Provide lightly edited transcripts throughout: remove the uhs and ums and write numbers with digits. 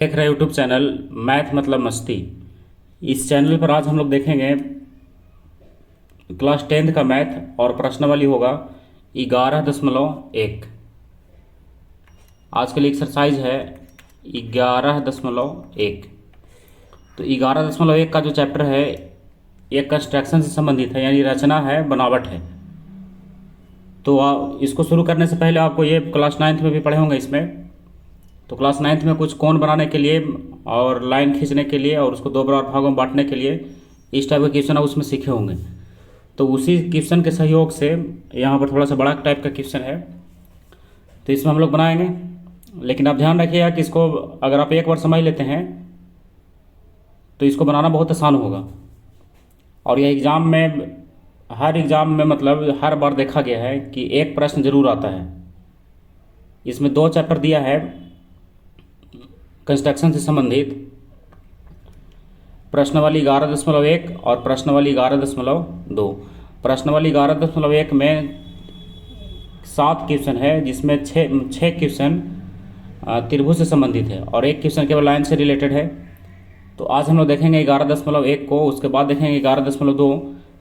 देख रहे YouTube channel math मतलब मस्ती। इस चैनल पर आज हम लोग देखेंगे क्लास 10th का मैथ और प्रश्नावली होगा 11.1। आज के लिए एक्सरसाइज है 11.1। तो 11.1 का जो चैप्टर है ये कंस्ट्रक्शन से संबंधित है, यानी रचना है, बनावट है। तो इसको शुरू करने से पहले आपको ये क्लास 9th में भी पढ़े होंगे इसमें। तो क्लास 9th में कुछ कोण बनाने के लिए और लाइन खींचने के लिए और उसको दो बराबर भागों में बांटने के लिए इस टाइप का क्वेश्चन आप उसमें सीखे होंगे। तो उसी क्वेश्चन के सहयोग से यहाँ पर थोड़ा सा बड़ा टाइप का क्वेश्चन है, तो इसमें हम लोग बनाएंगे। लेकिन आप ध्यान रखिएगा कि इसको अगर आप एक बार समझ लेते हैं तो इसको बनाना बहुत आसान होगा। और यह एग्ज़ाम में, हर एग्ज़ाम में मतलब हर बार देखा गया है कि एक प्रश्न जरूर आता है। इसमें दो चैप्टर दिया है कंस्ट्रक्शन से संबंधित, प्रश्नावली 11.1 और प्रश्नावली 11.2। प्रश्नावली 11.1 में 7 क्वेश्चन है, जिसमें छः क्वेश्चन त्रिभुज से संबंधित है और एक क्वेश्चन केवल लाइन से रिलेटेड है। तो आज हम लोग देखेंगे 11.1 को, उसके बाद देखेंगे 11.2।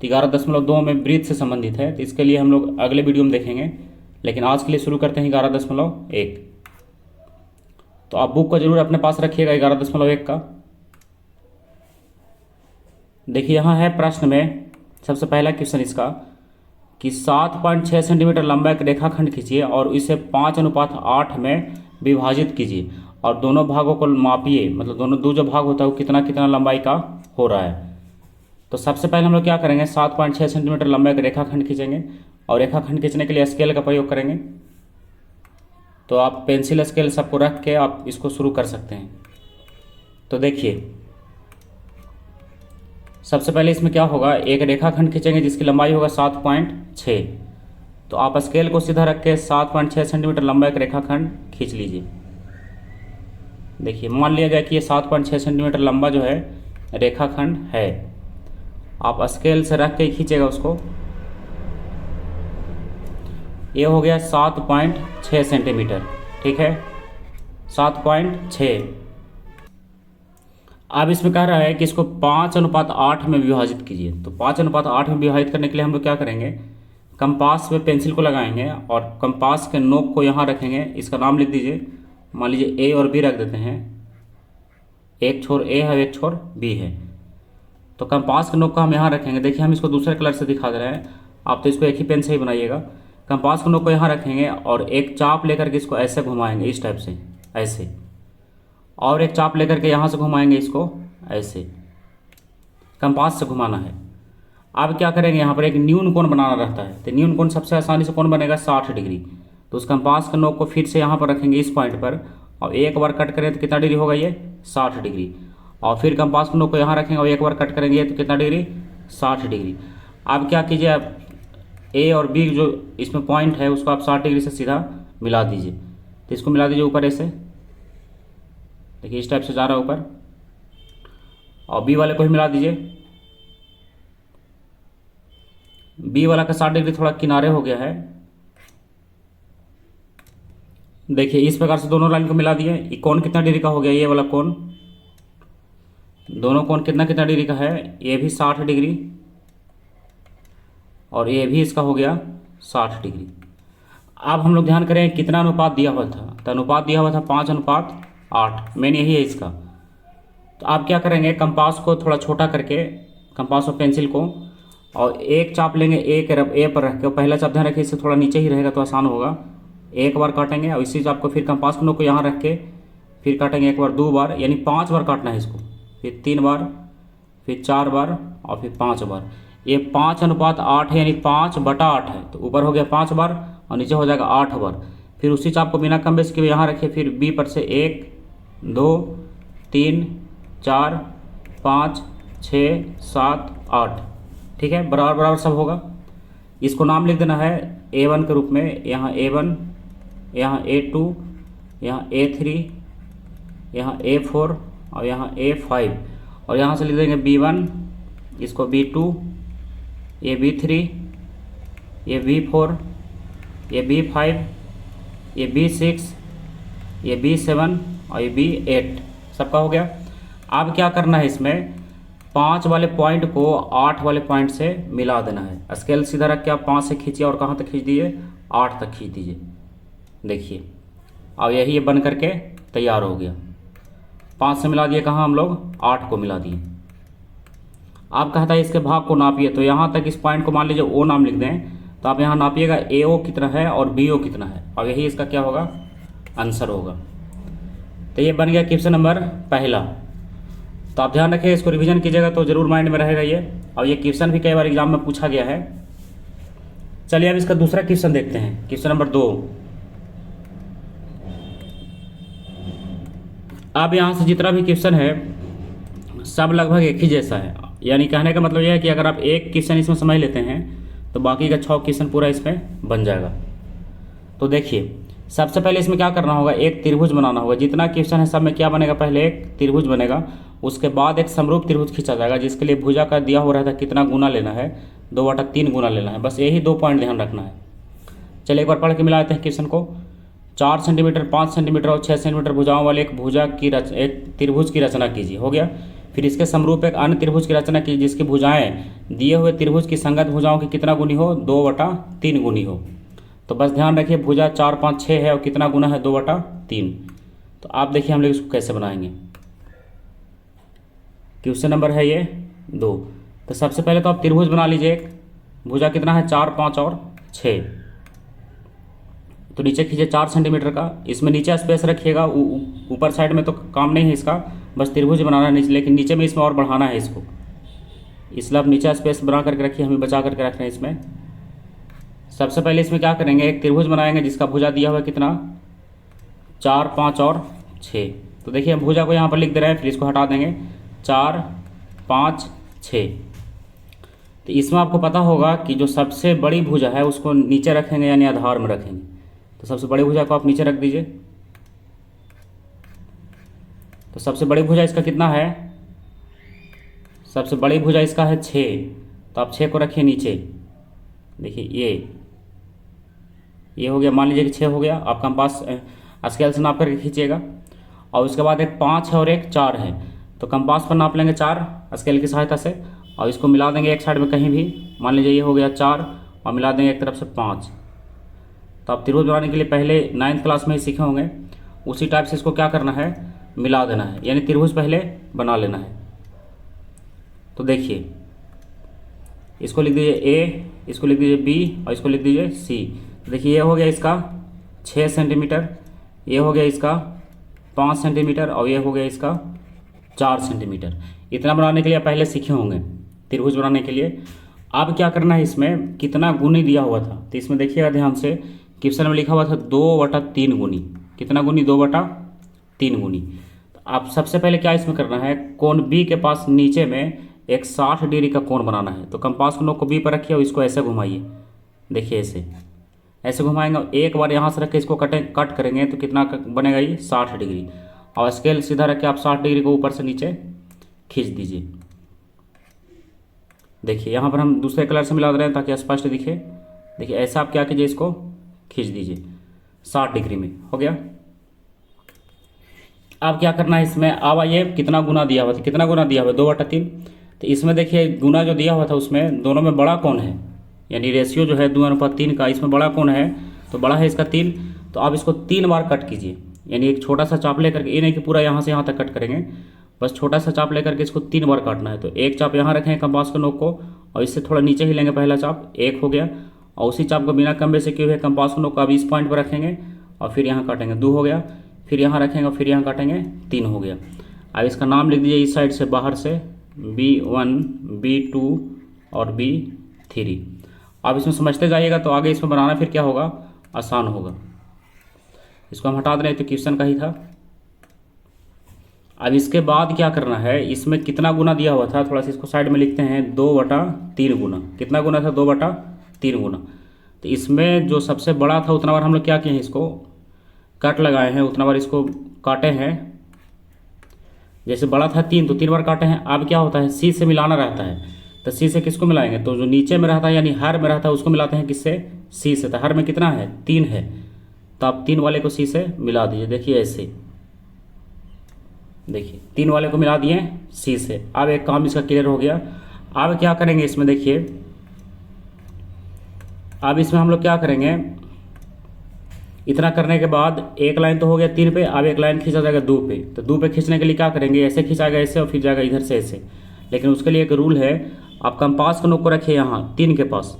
तो 11.2 में वृत्त से संबंधित है, तो इसके लिए हम लोग अगले वीडियो में देखेंगे। लेकिन आज के लिए शुरू करते हैं 11.1। तो आप बुक को जरूर अपने पास रखिएगा 11.1 का। देखिए यहाँ है प्रश्न में सबसे पहला क्वेश्चन इसका कि 7.6 सेंटीमीटर लंबा एक रेखाखंड खींचिए और इसे 5:8 में विभाजित कीजिए और दोनों भागों को मापिए। मतलब दोनों दो जो भाग होता है वो कितना कितना लंबाई का हो रहा है। तो सबसे पहले हम लोग क्या करेंगे, 7.6 सेंटीमीटर लंबा एक रेखाखंड खींचेंगे और रेखाखंड खींचने के लिए स्केल का प्रयोग करेंगे। तो आप पेंसिल स्केल सबको रख के आप इसको शुरू कर सकते हैं। तो देखिए सबसे पहले इसमें क्या होगा, एक रेखाखंड खींचेंगे जिसकी लंबाई होगा 7.6। तो आप स्केल को सीधा रख के 7.6 सेंटीमीटर लंबा एक रेखाखंड खींच लीजिए। देखिए मान लिया जाए कि ये 7.6 सेंटीमीटर लंबा जो है रेखाखंड है। आप स्केल से रख के ही खींचेगा उसको। ये हो गया 7.6 सेंटीमीटर, ठीक है, 7.6। अब इसमें कह रहा है कि इसको 5:8 में विभाजित कीजिए। तो 5:8 में विभाजित करने के लिए हम लोग क्या करेंगे, कंपास पे पेंसिल को लगाएंगे और कंपास के नोक को यहाँ रखेंगे। इसका नाम लिख दीजिए, मान लीजिए ए और बी रख देते हैं। एक छोर ए है, एक छोर बी है। तो कंपास के नोक को हम यहाँ रखेंगे। देखिए हम इसको दूसरे कलर से दिखा दे रहे हैं, आप तो इसको एक ही पेन से ही बनाइएगा। कंपास के नोक को यहाँ रखेंगे और एक चाप लेकर के इसको ऐसे घुमाएंगे, इस टाइप से ऐसे, और एक चाप लेकर के यहाँ से घुमाएंगे इसको ऐसे, कंपास से घुमाना है। अब क्या करेंगे, यहाँ पर एक न्यून कोण बनाना रहता है। तो न्यून कोण सबसे आसानी से कौन बनेगा, 60 डिग्री। तो उस कंपास के नोक को फिर से यहाँ पर रखेंगे इस पॉइंट पर और एक बार कट करें तो कितना डिग्री होगा, ये 60 डिग्री। और फिर कंपास के नोक को यहाँ रखेंगे और एक बार कट करेंगे तो कितना डिग्री, 60 डिग्री। अब क्या कीजिए, आप ए और बी जो इसमें पॉइंट है उसको आप 60 डिग्री से सीधा मिला दीजिए। तो इसको मिला दीजिए ऊपर ऐसे, देखिए इस टाइप से जा रहा है ऊपर। और बी वाले को भी मिला दीजिए। बी वाला का 60 डिग्री थोड़ा किनारे हो गया है। देखिए इस प्रकार से दोनों लाइन को मिला दिए। ये कोण कितना डिग्री का हो गया, ये वाला कोण, दोनों कोण कितना कितना डिग्री का है, ये भी 60 डिग्री और ये भी इसका हो गया 60 डिग्री। अब हम लोग ध्यान करें कितना अनुपात दिया हुआ था। तो अनुपात दिया हुआ था 5:8, मेन यही है इसका। तो आप क्या करेंगे, कंपास को थोड़ा छोटा करके, कंपास और पेंसिल को, और एक चाप लेंगे एक ए पर रख के। पहला चाप ध्यान रखिए इससे थोड़ा नीचे ही रहेगा तो आसान होगा। एक बार काटेंगे और इसी चाप को फिर कंपास के नोक को यहाँ रख के फिर काटेंगे एक बार, 2 बार, यानी 5 बार काटना है इसको। फिर 3 बार, फिर 4 बार और फिर 5 बार। ये 5:8 है, यानी 5/8 है। तो ऊपर हो गया 5 बार और नीचे हो जाएगा 8 बार। फिर उसी चाप को बिना कम बेस के यहाँ रखिए। फिर बी पर से 1 2 3 4 5 6 7 8, ठीक है, बराबर बराबर सब होगा। इसको नाम लिख देना है A1 के रूप में। यहाँ A1, यहाँ A2, यहाँ A3, यहाँ A4 और यहाँ A5। और यहाँ से लिख देंगे B1, इसको B2, ये B3, ये B4, ये B5, ये B6, ये B7 और ये B8। सबका हो गया। अब क्या करना है इसमें 5 वाले पॉइंट को 8 वाले पॉइंट से मिला देना है। स्केल सीधा रख के आप 5 से खींचिए और कहाँ तक खींच दीजिए, 8 तक खींच दीजिए। देखिए अब यही ये बन करके तैयार हो गया। 5 से मिला दिए कहाँ हम लोग, 8 को मिला दिए। आप कहता है इसके भाग को नापिए, तो यहाँ तक इस पॉइंट को मान लीजिए ओ नाम लिख दें, तो आप यहाँ नापिएगा ए ओ कितना है और बी ओ कितना है, और यही इसका क्या होगा, आंसर होगा। तो ये बन गया क्वेश्चन नंबर पहला। तो आप ध्यान रखिए, इसको रिवीजन कीजिएगा तो जरूर माइंड में रहेगा ये, और ये क्वेश्चन भी कई बार एग्जाम में पूछा गया है। चलिए अब इसका दूसरा क्वेश्चन देखते हैं, क्वेश्चन नंबर 2। अब यहाँ से जितना भी क्वेश्चन है सब लगभग एक ही जैसा है, यानी कहने का मतलब यह है कि अगर आप एक क्वेश्चन इसमें समझ लेते हैं तो बाकी का 6 क्वेश्चन पूरा इसमें बन जाएगा। तो देखिए सबसे पहले इसमें क्या करना होगा, एक त्रिभुज बनाना होगा। जितना क्वेश्चन है सब में क्या बनेगा, पहले एक त्रिभुज बनेगा, उसके बाद एक समरूप त्रिभुज खींचा जाएगा, जिसके लिए भुजा का दिया हो रहा था कितना गुना लेना है, 2/3 गुना लेना है। बस यही 2 पॉइंट ध्यान रखना है। चलिए एक बार पढ़ के मिला लेते हैं क्वेश्चन को। 4 सेंटीमीटर, 5 सेंटीमीटर और 6 सेंटीमीटर भुजाओं वाले एक त्रिभुज की रचना कीजिए। हो गया। फिर इसके समरूप एक अन्य त्रिभुज की रचना कीजिए जिसकी भुजाएं दिए हुए त्रिभुज की संगत भुजाओं की कितना गुनी हो, 2/3 गुनी हो। तो बस ध्यान रखिए भुजा 4, 5, 6 है और कितना गुना है, 2/3। तो आप देखिए हम लोग इसको कैसे बनाएंगे। क्वेश्चन नंबर है ये 2। तो सबसे पहले तो आप त्रिभुज बना लीजिए। एक भुजा कितना है, 4, 5 और 6। तो नीचे खींचे 4 सेंटीमीटर का, इसमें नीचे स्पेस रखिएगा, ऊपर साइड में तो काम नहीं है इसका, बस त्रिभुज बनाना है नीचे, लेकिन नीचे में इसमें और बढ़ाना है इसको, इसलिए आप नीचे स्पेस बना करके रखिए, हमें बचा करके रखना है इसमें। सबसे पहले इसमें क्या करेंगे, एक त्रिभुज बनाएंगे जिसका भुजा दिया हुआ है कितना, 4, 5 और 6। तो देखिए हम भुजा को यहाँ पर लिख दे रहे हैं, फिर इसको हटा देंगे, 4, 5, 6। तो इसमें आपको पता होगा कि जो सबसे बड़ी भुजा है उसको नीचे रखेंगे, यानी आधार में रखेंगे। तो सबसे बड़ी भुजा को आप नीचे रख दीजिए। तो सबसे बड़ी भुजा इसका कितना है, सबसे बड़ी भुजा इसका है 6, तो आप 6 को रखिए नीचे। देखिए ये हो गया, मान लीजिए कि 6 हो गया। आप कंपास स्केल से नाप करके खींचिएगा। और उसके बाद एक 5 है और एक 4 है, तो कंपास पर नाप लेंगे 4 स्केल की सहायता से, और इसको मिला देंगे एक साइड में कहीं भी। मान लीजिए ये हो गया 4 और मिला देंगे एक तरफ से 5। तो आप त्रिभुज बनाने के लिए पहले 9th क्लास में ही सीखे होंगे, उसी टाइप से इसको क्या करना है, मिला देना है, यानी त्रिभुज पहले बना लेना है। तो देखिए इसको लिख दीजिए ए, इसको लिख दीजिए बी और इसको लिख दीजिए सी। तो देखिए ये हो गया इसका 6 सेंटीमीटर, ये हो गया इसका 5 सेंटीमीटर और ये हो गया इसका 4 सेंटीमीटर। इतना बनाने के लिए पहले सीखे होंगे त्रिभुज बनाने के लिए। अब क्या करना है, इसमें कितना गुनी दिया हुआ था, तो इसमें देखिएगा ध्यान से, क्वेश्चन में लिखा हुआ था 2/3 गुनी। कितना गुनी, 2/3 गुनी। तो आप सबसे पहले क्या इसमें करना है, कोण बी के पास नीचे में एक 60 डिग्री का कोण बनाना है। तो कंपास को नोक को बी पर रखिए और इसको ऐसे घुमाइए। देखिए ऐसे घुमाएंगे, एक बार यहाँ से रख के इसको कट करेंगे तो कितना बनेगा, ये 60 डिग्री। और स्केल सीधा रख के आप 60 डिग्री को ऊपर से नीचे खींच दीजिए। देखिए यहाँ पर हम दूसरे कलर से मिला दे रहे हैं ताकि स्पष्ट दिखे। देखिए ऐसा आप क्या कीजिए, इसको खींच दीजिए 60 डिग्री में। हो गया। अब क्या करना है इसमें, अब आइए कितना गुना दिया हुआ था, कितना गुना दिया हुआ है, 2/3। तो इसमें देखिए गुना जो दिया हुआ था उसमें दोनों में बड़ा कौन है, यानी रेशियो जो है 2:3 का, इसमें बड़ा कौन है, तो बड़ा है इसका 3। तो आप इसको 3 बार कट कीजिए, यानी एक छोटा सा चाप लेकर के, ये नहीं कि पूरा यहाँ से यहाँ तक कट करेंगे, बस छोटा सा चाप लेकर के इसको 3 बार काटना है। तो एक चाप यहाँ रखेंगे कंपास के नोक को, और इससे थोड़ा नीचे ही लेंगे पहला चाप, 1 हो गया। और उसी चाप को बिना कम्बे से किए हुए कंपास के नोक को अब इस पॉइंट पर रखेंगे और फिर यहाँ काटेंगे, 2 हो गया। फिर यहाँ रखेंगे और फिर यहाँ काटेंगे, 3 हो गया। अब इसका नाम लिख दीजिए इस साइड से बाहर से, B1, B2 और B3। अब इसमें समझते जाइएगा तो आगे इसमें बनाना फिर क्या होगा, आसान होगा। इसको हम हटा दे रहे तो क्वेश्चन का ही था। अब इसके बाद क्या करना है, इसमें कितना गुना दिया हुआ था, थोड़ा सा इसको साइड में लिखते हैं, 2/3 गुना। कितना गुना था, 2/3 गुना। तो इसमें जो सबसे बड़ा था उतना बार हम लोग क्या किए हैं, इसको कट लगाए हैं, उतना बार इसको काटे हैं। जैसे बड़ा था 3 तो 3 बार काटे हैं। अब क्या होता है, सी से मिलाना रहता है, तो सी से किसको मिलाएंगे, तो जो नीचे में रहता है यानी हर में रहता है उसको मिलाते हैं किससे, सी से। तो हर में कितना है, 3 है, तो आप 3 वाले को सी से मिला दीजिए। देखिए ऐसे देखिए 3 वाले को मिला दिए सी से। अब एक काम इसका क्लियर हो गया। अब क्या करेंगे इसमें, देखिए अब इसमें हम लोग क्या करेंगे, इतना करने के बाद एक लाइन तो हो गया 3 पे, अब एक लाइन खींचा जाएगा 2 पे। तो 2 पे खींचने के लिए क्या करेंगे, ऐसे खींचाएगा ऐसे और फिर जाएगा इधर से ऐसे। लेकिन उसके लिए एक रूल है, आप कंपास के नोक को रखिए यहाँ 3 के पास,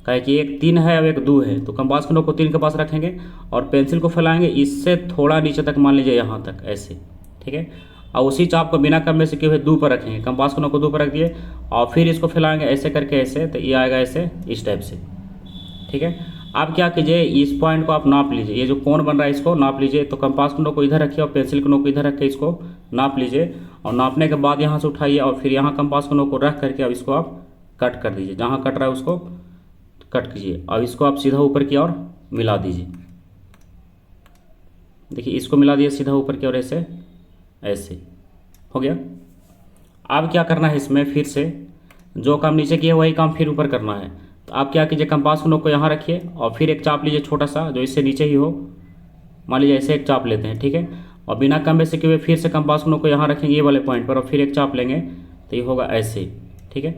कहे कि एक 3 है और एक 2 है, तो कंपास के नोक को 3 के पास रखेंगे और पेंसिल को फैलाएंगे इससे थोड़ा नीचे तक, मान लीजिए यहाँ तक ऐसे, ठीक है। और उसी चाप को बिना कम में से किए हुए 2 पर रखेंगे, कंपास के नोक को 2 पर रख दिए और फिर इसको फैलाएंगे ऐसे करके ऐसे, तो ये आएगा ऐसे इस टाइप से, ठीक है। अब क्या कीजिए, इस पॉइंट को आप नाप लीजिए, ये जो कोण बन रहा है इसको नाप लीजिए। तो कंपास के नोक को इधर रखिए और पेंसिल के नोक को इधर रख के इसको नाप लीजिए और नापने के बाद यहाँ से उठाइए और फिर यहाँ कंपास के नोक को रख करके अब इसको आप कट कर दीजिए, जहाँ कट रहा है उसको कट कीजिए। अब इसको आप सीधा ऊपर की ओर मिला दीजिए। देखिए इसको मिला दिए सीधा ऊपर की ओर ऐसे, ऐसे हो गया। अब क्या करना है इसमें, फिर से जो काम नीचे किए वही काम फिर ऊपर करना है। तो आप क्या कीजिए, कंपास के नोक को यहाँ रखिए और फिर एक चाप लीजिए छोटा सा जो इससे नीचे ही हो, मान लीजिए ऐसे एक चाप लेते हैं, ठीक है। और बिना कम से किए हुए फिर से कंपास के नोक को यहाँ रखेंगे ये वाले पॉइंट पर और फिर एक चाप लेंगे तो ये होगा ऐसे, ठीक है।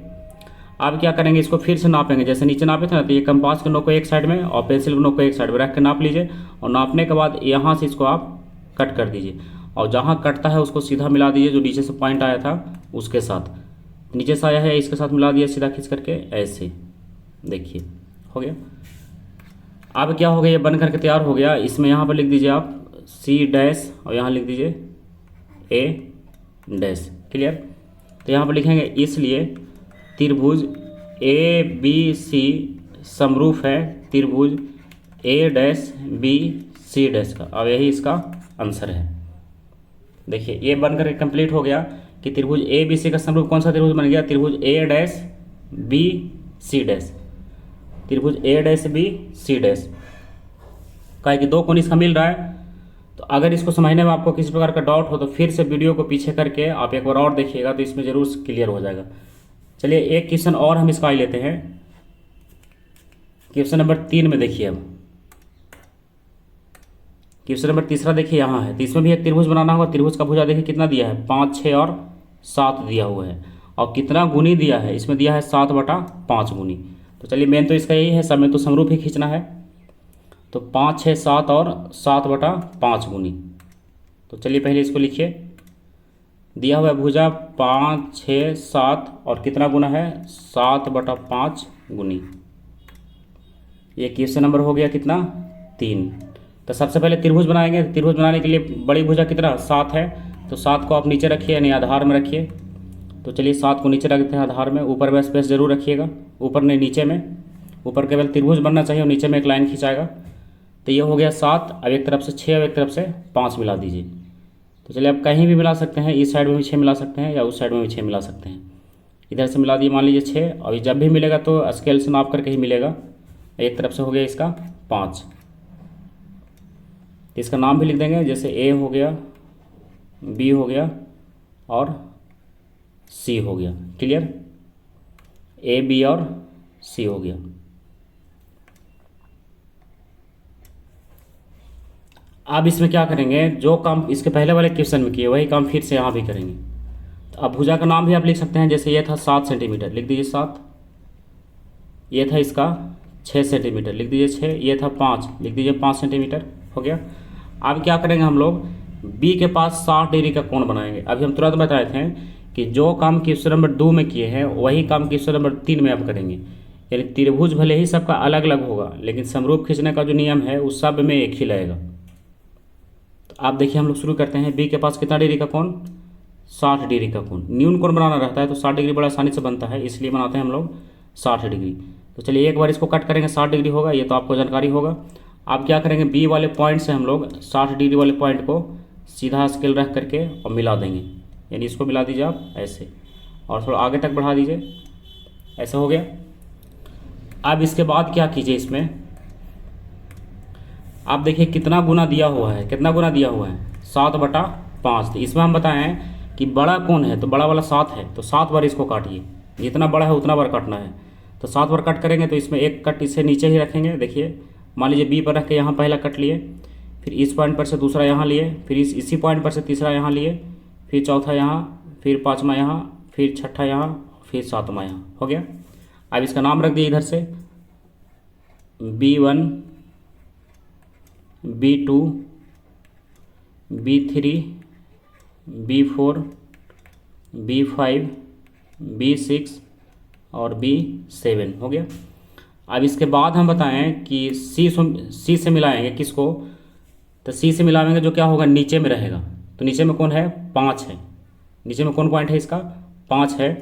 अब क्या करेंगे, इसको फिर से नापेंगे, जैसे नीचे नापे थे ना, तो ये कंपास के नोक को एक साइड में और पेंसिल के नोक को एक साइड में रख के नाप लीजिए और नापने के बाद यहाँ से इसको आप कट कर दीजिए और जहाँ कटता है उसको सीधा मिला दीजिए जो नीचे से पॉइंट आया था उसके साथ, नीचे से आया है इसके साथ मिला दिया सीधा खींच करके ऐसे, देखिए हो गया। अब क्या हो गया, ये बन करके तैयार हो गया। इसमें यहाँ पर लिख दीजिए आप सी डैश और यहाँ लिख दीजिए ए डैश, क्लियर। तो यहाँ पर लिखेंगे इसलिए त्रिभुज ए बी सी समरूप है त्रिभुज ए डैश बी सी डैश का। अब यही इसका आंसर है। देखिए ये बन करके कंप्लीट हो गया कि त्रिभुज ए बी सी का समरूप कौन सा त्रिभुज बन गया, त्रिभुज ए डैश बी सी डैश, त्रिभुज ए डैश बी सी डैश का है कि 2 कोण इसका मिल रहा है। तो अगर इसको समझने में आपको किसी प्रकार का डाउट हो तो फिर से वीडियो को पीछे करके आप एक बार और देखिएगा तो इसमें जरूर क्लियर हो जाएगा। चलिए एक क्वेश्चन और हम इसका ही लेते हैं, क्वेश्चन नंबर 3 में देखिए। अब क्वेश्चन नंबर तीसरा देखिए यहाँ है, तो इसमें भी एक त्रिभुज बनाना होगा। त्रिभुज का भुजा देखिए कितना दिया है, 5, 6 और 7 दिया हुआ है और कितना गुनी दिया है, इसमें दिया है 7/5 गुनी। तो चलिए मेन तो इसका यही है, सब में तो समरूप ही खींचना है। तो 5, 6, 7 और 7/5 गुनी। तो चलिए पहले इसको लिखिए, दिया हुआ है भुजा 5, 6, 7 और कितना गुना है 7/5 गुनी। ये क्वेश्चन नंबर हो गया कितना 3। तो सबसे पहले त्रिभुज बनाएंगे। त्रिभुज बनाने के लिए बड़ी भुजा कितना 7 है, तो 7 को आप नीचे रखिए यानी आधार में रखिए। तो चलिए 7 को नीचे रखते हैं आधार में, ऊपर में स्पेस जरूर रखिएगा, ऊपर नहीं नीचे में, ऊपर केवल त्रिभुज बनना चाहिए और नीचे में एक लाइन खिंचाएगा। तो ये हो गया 7। अब एक तरफ से 6 और एक तरफ से 5 मिला दीजिए। तो चलिए आप कहीं भी मिला सकते हैं, इस साइड में भी 6 मिला सकते हैं या उस साइड में भी 6 मिला सकते हैं। इधर से मिला दिए मान लीजिए 6 और जब भी मिलेगा तो स्केल से नाप करके ही मिलेगा। एक तरफ से हो गया इसका 5, इसका नाम भी लिख देंगे, जैसे ए हो गया, बी हो गया और सी हो गया, क्लियर। ए बी और सी हो गया। अब इसमें क्या करेंगे, जो काम इसके पहले वाले क्वेश्चन में किए वही काम फिर से यहाँ भी करेंगे। तो अब भुजा का नाम भी आप लिख सकते हैं, जैसे ये था 7 सेंटीमीटर, लिख दीजिए 7। ये था इसका 6 सेंटीमीटर, लिख दीजिए 6। ये था 5, लिख दीजिए 5 सेंटीमीटर, हो गया। अब क्या करेंगे हम लोग, बी के पास 60 डिग्री का कोण बनाएंगे। अभी हम तुरंत बताए थे कि जो काम क्वेश्चन नंबर 2 में किए हैं वही काम क्वेश्चन नंबर 3 में आप करेंगे। यानी त्रिभुज भले ही सबका अलग अलग होगा लेकिन समरूप खींचने का जो नियम है उस सब में एक ही लगेगा। तो आप देखिए हम लोग शुरू करते हैं। बी के पास कितना डिग्री का कोण, 60 डिग्री का कोण। न्यून कोण बनाना रहता है तो 60 डिग्री बड़ा आसानी से बनता है, इसलिए बनाते हैं हम लोग 60 डिग्री। तो चलिए एक बार इसको कट करेंगे, 60 डिग्री होगा, ये तो आपको जानकारी होगा। आप क्या करेंगे, बी वाले पॉइंट से हम लोग 60 डिग्री वाले पॉइंट को सीधा स्केल रख करके और मिला देंगे, यानी इसको मिला दीजिए आप ऐसे और थोड़ा आगे तक बढ़ा दीजिए, ऐसा हो गया। अब इसके बाद क्या कीजिए, इसमें आप देखिए कितना गुना दिया हुआ है, कितना गुना दिया हुआ है 7/5। तो इसमें हम बताएं कि बड़ा कोण है तो बड़ा वाला 7 है, तो 7 बार इसको काटिए, जितना बड़ा है उतना बार काटना है। तो 7 बार कट करेंगे तो इसमें एक कट इससे नीचे ही रखेंगे। देखिए मान लीजिए बी पर रख के यहाँ पहला कट लिए, फिर इस पॉइंट पर से दूसरा यहाँ लिए, फिर इसी पॉइंट पर से तीसरा यहाँ लिए, फिर चौथा यहाँ, फिर पाँचवा यहाँ, फिर छठा यहाँ, फिर सातवां यहाँ। हो गया। अब इसका नाम रख दिए इधर से B1, B2, B3, B4, B5, B6 और B7। हो गया। अब इसके बाद हम बताएं कि सी से मिलाएंगे किसको, तो सी से मिलाएंगे जो क्या होगा, नीचे में रहेगा। तो नीचे में कौन है, 5 है। नीचे में कौन पॉइंट है इसका, 5 है।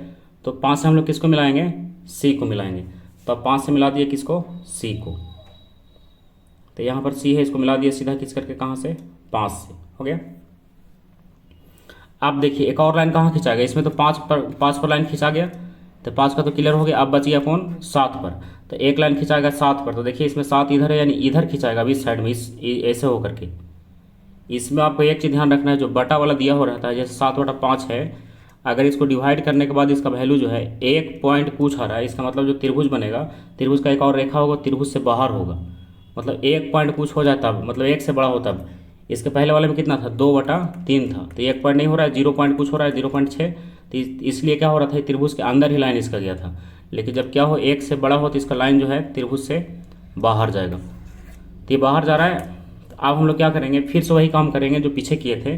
तो 5 से हम लोग किसको मिलाएंगे, सी को मिलाएंगे। तो अब 5 से मिला दिए किसको, सी को। तो यहाँ पर सी है, इसको मिला दिया सीधा किस करके, कहाँ से, 5 से। हो गया। अब देखिए एक और लाइन कहाँ खिंचा गया, इसमें तो 5 पर लाइन खिंचा गया, तो 5 का तो क्लियर हो गया। अब बच गया कौन, 7 पर। तो एक लाइन खिंचाएगा 7 पर, तो देखिए इसमें 7 इधर है, यानी इधर खिंचाएगा अभी इस साइड में, ऐसे होकर के। इसमें आपको एक चीज़ ध्यान रखना है, जो बटा वाला दिया हो रहता है, जैसे 7/5 है, अगर इसको डिवाइड करने के बाद इसका वैल्यू जो है 1 पॉइंट कुछ आ रहा है, इसका मतलब जो त्रिभुज बनेगा, त्रिभुज का एक और रेखा होगा, त्रिभुज से बाहर होगा, मतलब 1 पॉइंट कुछ हो जाए तब, मतलब 1 से बड़ा हो तब। इसके पहले वाले में कितना था, 2/3 था, तो 1 पॉइंट नहीं हो रहा है, 0 पॉइंट कुछ हो रहा है, 0.6। तो इसलिए क्या हो रहा था, त्रिभुज के अंदर ही लाइन इसका गया था। लेकिन जब क्या हो, 1 से बड़ा हो तो इसका लाइन जो है त्रिभुज से बाहर जाएगा। तो ये बाहर जा रहा है। तो अब हम लोग क्या करेंगे, फिर से वही काम करेंगे जो पीछे किए थे,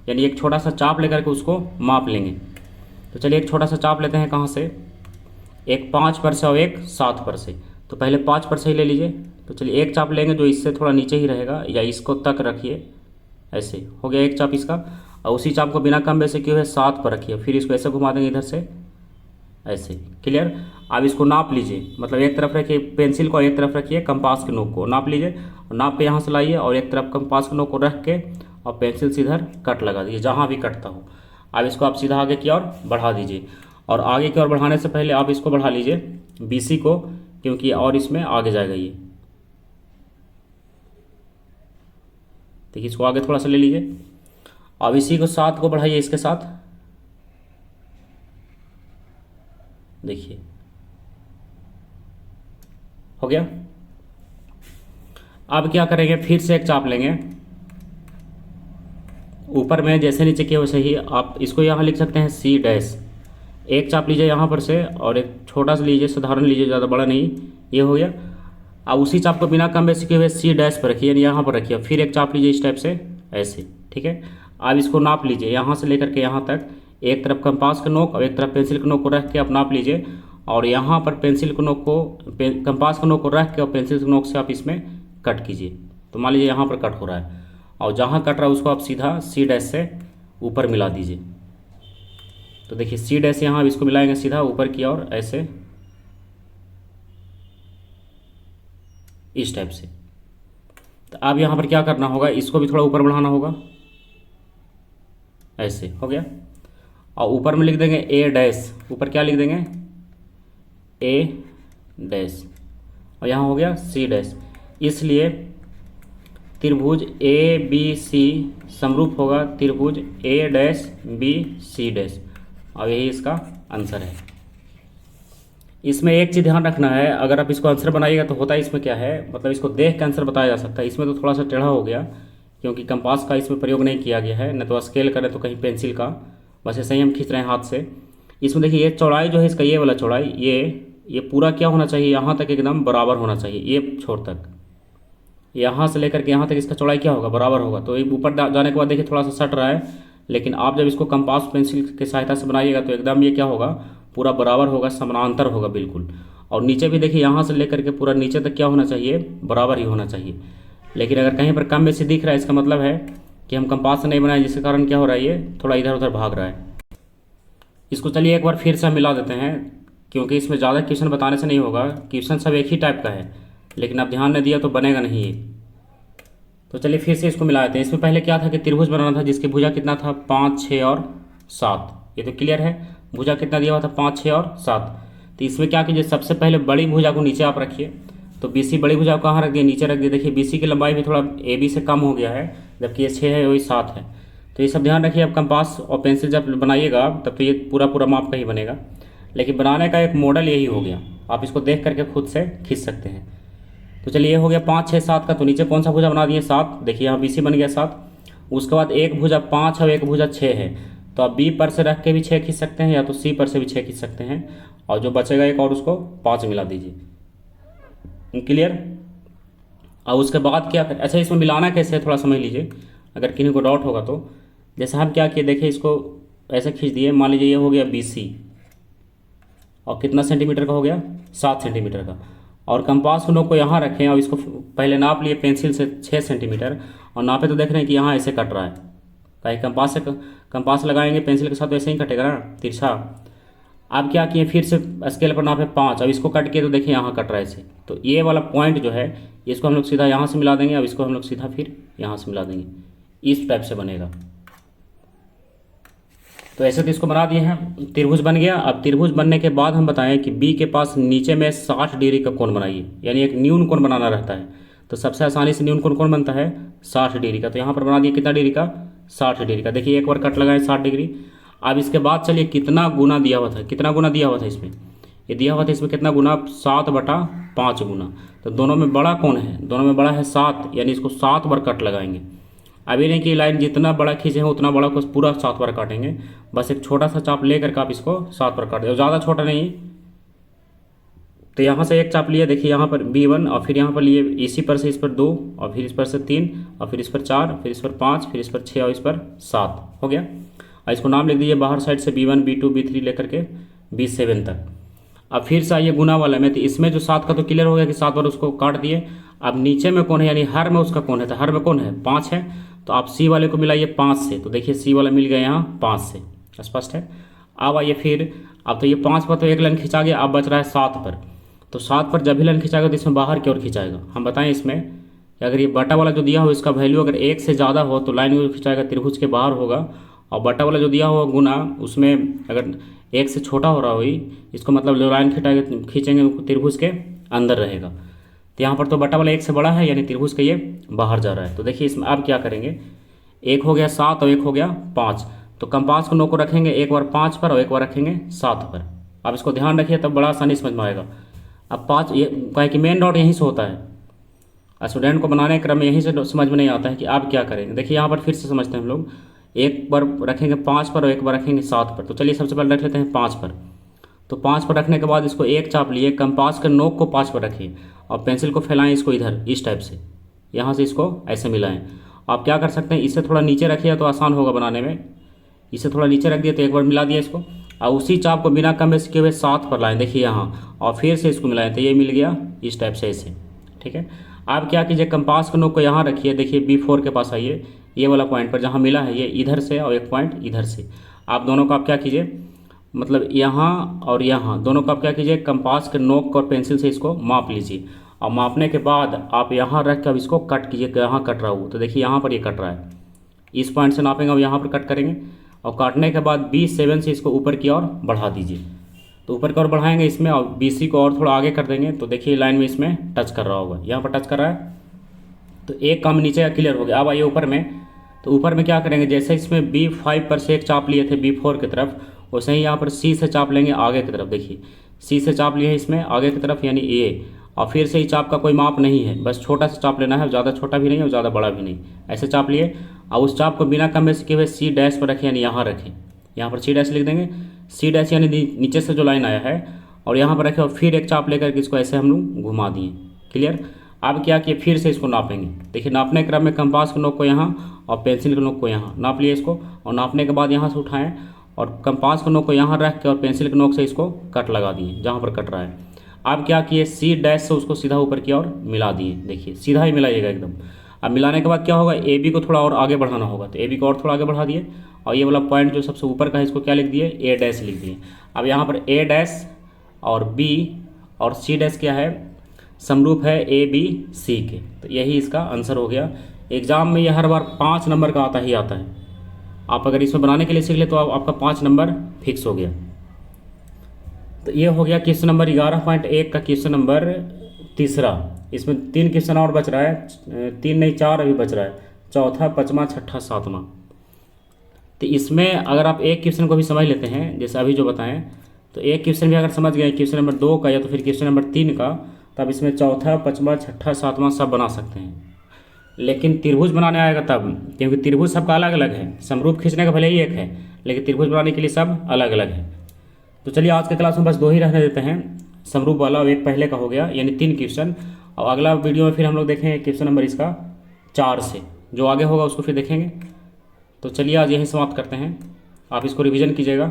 यानी एक छोटा सा चाप लेकर के उसको माप लेंगे। तो चलिए एक छोटा सा चाप लेते हैं, कहाँ से, एक 5 पर से और एक 7 पर से। तो पहले 5 पर से ही ले लीजिए। तो चलिए एक चाप लेंगे जो इससे थोड़ा नीचे ही रहेगा, या इसको तक रखिए, ऐसे हो गया एक चाप इसका। और उसी चाप को बिना कम वैसे क्यों है, 7 पर रखिए, फिर इसको ऐसे घुमा देंगे इधर से, ऐसे। क्लियर। अब इसको नाप लीजिए, मतलब एक तरफ रखिए पेंसिल को, एक तरफ रखिए कंपास के नोक को, नाप लीजिए और नाप के यहाँ से लाइए, और एक तरफ कंपास के नोक को रख के और पेंसिल से इधर कट लगा दीजिए, जहाँ भी कटता हो। अब इसको आप सीधा आगे की ओर बढ़ा दीजिए, और आगे की ओर बढ़ाने से पहले आप इसको बढ़ा लीजिए BC को, क्योंकि और इसमें आगे जाएगा ये। देखिए इसको आगे थोड़ा सा ले लीजिए। अब इसी को 7 को बढ़ाइए इसके साथ, देखिए हो गया। अब क्या करेंगे, फिर से एक चाप लेंगे, ऊपर में जैसे नीचे किए वैसे ही आप इसको यहाँ लिख सकते हैं C'। एक चाप लीजिए यहाँ पर से, और एक छोटा सा लीजिए, साधारण लीजिए, ज़्यादा बड़ा नहीं। ये हो गया। अब उसी चाप को बिना कम बेसी किए हुए C' पर रखिए, यानी यहाँ पर रखिए, फिर एक चाप लीजिए इस टाइप से, ऐसे। ठीक है। अब इसको नाप लीजिए, यहाँ से लेकर के यहाँ तक, एक तरफ कंपास का नोक और एक तरफ पेंसिल के नोक को रख के आप नाप लीजिए, और यहाँ पर पेंसिल के नोक को, कंपास के नोक को रख के और पेंसिल के नोक से आप इसमें कट कीजिए। तो मान लीजिए यहाँ पर कट हो रहा है, और जहाँ कट रहा है उसको आप सीधा C' से ऊपर मिला दीजिए। तो देखिए C' यहाँ अब इसको मिलाएंगे सीधा ऊपर की ओर, ऐसे, इस टाइप से। तो अब यहाँ पर क्या करना होगा, इसको भी थोड़ा ऊपर बढ़ाना होगा, ऐसे हो गया। और ऊपर में लिख देंगे A', ऊपर क्या लिख देंगे, A', और यहाँ हो गया C'। इसलिए त्रिभुज ABC समरूप होगा त्रिभुज A', और यही इसका आंसर है। इसमें एक चीज़ ध्यान रखना है, अगर आप इसको आंसर बनाइएगा तो होता है इसमें क्या है, मतलब इसको देख के आंसर बताया जा सकता है। इसमें तो थोड़ा सा टेढ़ा हो गया, क्योंकि कंपास का इसमें प्रयोग नहीं किया गया है, न तो स्केल करें तो कहीं पेंसिल का, बस ऐसे ही हम खींच रहे हैं हाथ से। इसमें देखिए ये चौड़ाई जो है इसका, ये वाला चौड़ाई, ये पूरा क्या होना चाहिए, यहाँ तक एकदम बराबर होना चाहिए, ये छोर तक, यहाँ से लेकर के यहाँ तक इसका चौड़ाई क्या होगा, बराबर होगा। तो ये ऊपर जाने के बाद देखिए थोड़ा सा सट रहा है, लेकिन आप जब इसको कंपास पेंसिल की सहायता से बनाइएगा तो एकदम ये क्या होगा, पूरा बराबर होगा, समानांतर होगा बिल्कुल। और नीचे भी देखिए यहाँ से लेकर के पूरा नीचे तक क्या होना चाहिए, बराबर ही होना चाहिए। लेकिन अगर कहीं पर कम बेसी दिख रहा है, इसका मतलब है कि हम कंपास से नहीं बनाए, जिसके कारण क्या हो रहा है, ये थोड़ा इधर उधर भाग रहा है। इसको चलिए एक बार फिर से हम मिला देते हैं, क्योंकि इसमें ज़्यादा क्वेश्चन बताने से नहीं होगा, क्वेश्चन सब एक ही टाइप का है, लेकिन आप ध्यान नहीं दिया तो बनेगा नहीं ये। तो चलिए फिर से इसको मिला देते हैं। इसमें पहले क्या था कि त्रिभुज बनाना था, जिसकी भुजा कितना था, 5, 6 और 7। ये तो क्लियर है, भुजा कितना दिया हुआ था, 5, 6 और 7। तो इसमें क्या कीजिए, सबसे पहले बड़ी भुजा को नीचे आप रखिए। तो BC बड़ी भुजा को कहाँ रख दिए, नीचे रख दिए। देखिए BC की लंबाई भी थोड़ा AB से कम हो गया है, जबकि ये 6 है, वही 7 है। तो ये सब ध्यान रखिए। अब कंपास और पेंसिल जब बनाइएगा तब तो ये पूरा पूरा माप का ही बनेगा, लेकिन बनाने का एक मॉडल यही हो गया, आप इसको देख करके खुद से खींच सकते हैं। तो चलिए ये हो गया 5, 6, 7 का। तो नीचे कौन सा भुजा बना दिए, 7। देखिए यहाँ BC बन गया 7। उसके बाद एक भुजा 5 और एक भुजा 6 है, तो आप बी पर से रख के भी 6 खींच सकते हैं या तो सी पर से भी 6 खींच सकते हैं, और जो बचेगा एक और उसको 5 मिला दीजिए। क्लियर। अब उसके बाद क्या कर, अच्छा इसमें मिलाना कैसे है थोड़ा समझ लीजिए, अगर किन्हीं को डाउट होगा तो। जैसे हम क्या किए, देखिए इसको ऐसे खींच दिए, मान लीजिए ये हो गया BC, और कितना सेंटीमीटर का हो गया, 7 सेंटीमीटर का। और कंपास नोक को यहाँ रखें और इसको पहले नाप लिए पेंसिल से 6 सेंटीमीटर, और नापे तो देख रहे हैं कि यहाँ ऐसे कट रहा है, कहीं कंपास लगाएंगे पेंसिल के साथ तो ऐसे ही कटेगा ना तिरछा। आप क्या किए, फिर से स्केल पर नापे 5, अब इसको कट किए तो देखिए यहाँ कट रहा है ऐसे। तो ये वाला पॉइंट जो है इसको हम लोग सीधा यहाँ से मिला देंगे, अब इसको हम लोग सीधा फिर यहाँ से मिला देंगे, इस टाइप से बनेगा। तो ऐसे तो इसको बना दिए हैं, त्रिभुज बन गया। अब त्रिभुज बनने के बाद हम बताएं कि बी के पास नीचे में 60 डिग्री का कोण बनाइए, यानी एक न्यून कोण बनाना रहता है। तो सबसे आसानी से न्यून कोण कौन बनता है, 60 डिग्री का। तो यहाँ पर बना दिए कितना डिग्री का, 60 डिग्री का। देखिए एक बार कट लगाए 60 डिग्री। अब इसके बाद चलिए कितना गुना दिया हुआ था, कितना गुना दिया हुआ था इसमें, ये दिया हुआ था इसमें कितना गुना, 7/5 गुना। तो दोनों में बड़ा कौन है, दोनों में बड़ा है 7, यानी इसको 7 बार कट लगाएंगे। अभी नहीं कि लाइन जितना बड़ा खींचे हैं उतना बड़ा को पूरा 7 बार काटेंगे, बस एक छोटा सा चाप ले करके आप इसको 7 बार काट दो, ज़्यादा छोटा नहीं। तो यहाँ से एक चाप लिया, देखिए यहाँ पर B1, और फिर यहाँ पर लिए इसी पर से इस पर 2, और फिर इस पर से 3, और फिर इस पर 4, फिर इस पर 5, फिर इस पर 6, और इस पर 7 हो गया। और इसको नाम लिख दीजिए बाहर साइड से B1, B2, B3 लेकर के B7 तक। अब फिर से आइए गुना वाला में, तो इसमें जो 7 का तो क्लियर हो गया कि 7 बार उसको काट दिए। अब नीचे में कौन है, यानी हर में उसका कौन है, तो हर में कौन है, 5 है। तो आप सी वाले को मिलाइए 5 से, तो देखिए सी वाला मिल गया यहाँ 5 से, स्पष्ट है। अब आइए फिर, अब तो ये 5 पर तो एक लाइन खिंचा गया, अब बच रहा है 7 पर। तो 7 पर जब भी लाइन खिंचाएगा तो इसमें बाहर की ओर खिंचाएगा। हम बताएं इसमें कि अगर ये बटा वाला जो दिया हो इसका वैल्यू अगर 1 से ज़्यादा हो तो लाइन जो खिंचाएगा त्रिभुज के बाहर होगा, और बटा वाला जो दिया हो गुना उसमें अगर 1 से छोटा हो रहा हो इसको मतलब जो लाइन खींचेंगे त्रिभुज के अंदर रहेगा। तो यहाँ पर तो बटा वाला 1 से बड़ा है, यानी त्रिभुज के ये बाहर जा रहा है। तो देखिए इसमें अब क्या करेंगे, एक हो गया 7 और एक हो गया 5। तो कंपास को नोक को रखेंगे एक बार 5 पर और एक बार रखेंगे 7 पर। अब इसको ध्यान रखिए तब बड़ा आसानी समझ में आएगा। अब 5 ये कहे कि मेन डॉट यहीं से होता है, स्टूडेंट को बनाने के क्रम में यहीं से समझ में नहीं आता है कि आप क्या करेंगे। देखिए यहाँ पर फिर से समझते हैं हम लोग, एक बार रखेंगे 5 पर और एक बार रखेंगे 7 पर। तो चलिए सबसे पहले रख लेते हैं 5 पर। तो 5 पर रखने के बाद इसको एक चाप लिए, कंपास के नोक को 5 पर रखिए और पेंसिल को फैलाएं इसको इधर इस टाइप से, यहाँ से इसको ऐसे मिलाएं। आप क्या कर सकते हैं, इससे थोड़ा नीचे रखिए तो आसान होगा बनाने में। इसे थोड़ा नीचे रख दिया तो एक बार मिला दिया इसको, और उसी चाप को बिना कम किए हुए 7 पर लाएं, देखिए यहाँ, और फिर से इसको मिलाएं तो ये मिल गया इस टाइप से ऐसे। ठीक है। आप क्या कीजिए, कंपास के नोक को यहाँ रखिए, देखिए B4 के पास आइए, ये वाला पॉइंट पर जहाँ मिला है ये इधर से और एक पॉइंट इधर से। आप दोनों का आप क्या कीजिए, मतलब यहाँ और यहाँ दोनों का आप क्या कीजिए, कंपास के नोक और पेंसिल से इसको माप लीजिए, और मापने के बाद आप यहाँ रख कर अब इसको कट कीजिए, यहाँ कट रहा हो तो देखिए यहाँ पर ये कट रहा है, इस पॉइंट से नापेंगे और यहाँ पर कट करेंगे, और काटने के बाद B7 से इसको ऊपर की ओर बढ़ा दीजिए। तो ऊपर की ओर बढ़ाएंगे इसमें और BC को और थोड़ा आगे कर देंगे, तो देखिए लाइन में इसमें टच कर रहा होगा, यहाँ पर टच कर रहा है। तो एक काम नीचे का क्लियर हो गया। अब आइए ऊपर में, तो ऊपर में क्या करेंगे, जैसे इसमें B5 पर से एक चाप लिए थे B4 की तरफ, वैसे ही यहाँ पर C से चाप लेंगे आगे की तरफ। देखिए C से चाप लिए हैं इसमें आगे की तरफ, यानी A, और फिर से ही चाप का कोई माप नहीं है, बस छोटा सा चाप लेना है, ज़्यादा छोटा भी नहीं और ज़्यादा बड़ा भी नहीं, ऐसे चाप लिए। और उस चाप को बिना कम किए हुए C' पर रखें, यानी यहाँ रखें, यहाँ पर C' लिख देंगे, C' यानी नीचे से जो लाइन आया है, और यहाँ पर रखें, और फिर एक चाप लेकर के इसको ऐसे हम लोग घुमा दिए। क्लियर। अब क्या किए, फिर से इसको नापेंगे। देखिए नापने के क्रम में कंपास के नोक को यहाँ और पेंसिल के नोक को यहाँ नाप लिए इसको, और नापने के बाद यहाँ से उठाएं और कंपास के नोक को यहाँ रख के और पेंसिल के नोक से इसको कट लगा दिए जहाँ पर कट रहा है। अब क्या किए, C' से उसको सीधा ऊपर की ओर मिला दिए, देखिए सीधा ही मिलाइएगा एकदम। अब मिलाने के बाद क्या होगा, AB को थोड़ा और आगे बढ़ाना होगा, तो AB को और थोड़ा आगे बढ़ा दिए, और ये वाला पॉइंट जो सबसे ऊपर का है इसको क्या लिख दिए, A' लिख दिए। अब यहाँ पर A' और B और C' क्या है, समरूप है ABC के, तो यही इसका आंसर हो गया। एग्जाम में यह हर बार 5 नंबर का आता ही आता है। आप अगर इसमें बनाने के लिए सीख ले तो आपका 5 नंबर फिक्स हो गया। तो ये हो गया क्वेश्चन नंबर 11.1 का क्वेश्चन नंबर तीसरा। इसमें 3 क्वेश्चन और बच रहा है, 3 नहीं 4 अभी बच रहा है, चौथा, पाँचवा, छठा, सातवां। तो इसमें अगर आप एक क्वेश्चन को भी समझ लेते हैं जैसे अभी जो बताएं, तो एक क्वेश्चन भी अगर समझ गए क्वेश्चन नंबर 2 का या तो फिर क्वेश्चन नंबर 3 का, तब इसमें चौथा, पाँचवा, छठा, सातवां सब बना सकते हैं। लेकिन त्रिभुज बनाने आएगा तब, क्योंकि त्रिभुज सबका अलग अलग है, समरूप खींचने का भले ही एक है, लेकिन त्रिभुज बनाने के लिए सब अलग अलग है। तो चलिए आज के क्लास में बस 2 ही रहने देते हैं, समरूप वाला, और एक पहले का हो गया, यानी 3 क्वेश्चन। और अगला वीडियो में फिर हम लोग देखेंगे क्वेश्चन नंबर इसका 4 से, जो आगे होगा उसको फिर देखेंगे। तो चलिए आज यहीं समाप्त करते हैं, आप इसको रिवीजन कीजिएगा।